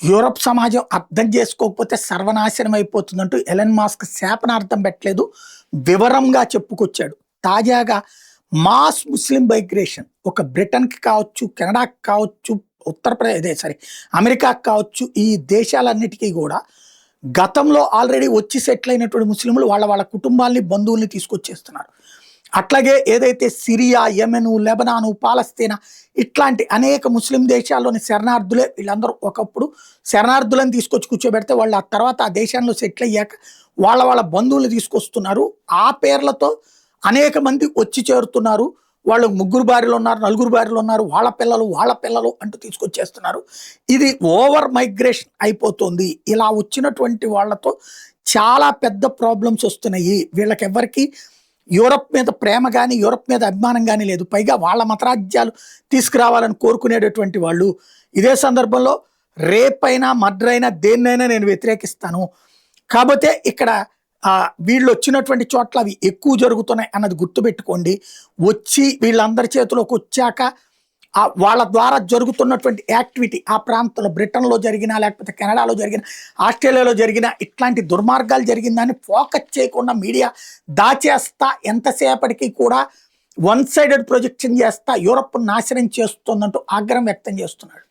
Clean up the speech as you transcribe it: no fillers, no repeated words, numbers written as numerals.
Europe సమాజం అర్థం చేసుకోకపోతే సర్వనాశనం అయిపోతుందంటూ ఎలన్ మాస్క్ శాపనార్థం పెట్టలేదు, వివరంగా చెప్పుకొచ్చాడు. తాజాగా మాస్ ముస్లిం మైగ్రేషన్ ఒక బ్రిటన్కి కావచ్చు, కెనడాకి కావచ్చు, అమెరికాకి కావచ్చు, ఈ దేశాలన్నిటికీ కూడా గతంలో ఆల్రెడీ వచ్చి సెటిల్ అయినటువంటి ముస్లింలు వాళ్ళ వాళ్ళ కుటుంబాలని బంధువుల్ని తీసుకొచ్చేస్తున్నారు. అట్లాగే ఏదైతే సిరియా, యెమెను, లెబనాను, పాలస్తీనా ఇట్లాంటి అనేక ముస్లిం దేశాల్లోని శరణార్థులే వీళ్ళందరూ ఒకప్పుడు శరణార్థులను తీసుకొచ్చి కూర్చోబెడితే వాళ్ళు ఆ తర్వాత ఆ దేశంలో సెటిల్ అయ్యాక వాళ్ళ వాళ్ళ బంధువులు తీసుకొస్తున్నారు. ఆ పేర్లతో అనేక మంది వచ్చి చేరుతున్నారు. వాళ్ళు 3 భార్యలు ఉన్నారు, 4 భార్యలు ఉన్నారు, వాళ్ళ పిల్లలు అంటూ తీసుకొచ్చేస్తున్నారు. ఇది ఓవర్ మైగ్రేషన్ అయిపోతుంది. ఇలా వచ్చినటువంటి వాళ్ళతో చాలా పెద్ద ప్రాబ్లమ్స్ వస్తున్నాయి. వీళ్ళకెవ్వరికి యూరప్ మీద ప్రేమ కానీ, యూరప్ మీద అభిమానం కానీ లేదు. పైగా వాళ్ళ మతరాజ్యాలు తీసుకురావాలని కోరుకునేటటువంటి వాళ్ళు. ఇదే సందర్భంలో రేపైనా మర్డర్ అయినా దేన్నైనా నేను వ్యతిరేకిస్తాను. కాకపోతే ఇక్కడ వీళ్ళు వచ్చినటువంటి చోట్ల అవి ఎక్కువ జరుగుతున్నాయి అన్నది గుర్తుపెట్టుకోండి. వచ్చి వీళ్ళందరి చేతిలోకి వచ్చాక వాళ్ళ ద్వారా జరుగుతున్నటువంటి యాక్టివిటీ ఆ ప్రాంతంలో బ్రిటన్లో జరిగినా, లేకపోతే కెనడాలో జరిగిన, ఆస్ట్రేలియాలో జరిగిన ఇట్లాంటి దుర్మార్గాలు జరిగిందని ఫోకస్ చేయకుండా మీడియా దాచేస్తా ఎంతసేపటికి కూడా వన్ సైడెడ్ ప్రొజెక్షన్ చేస్తా యూరప్ నాశనం చేస్తుందంటూ ఆగ్రహం వ్యక్తం చేస్తున్నాడు.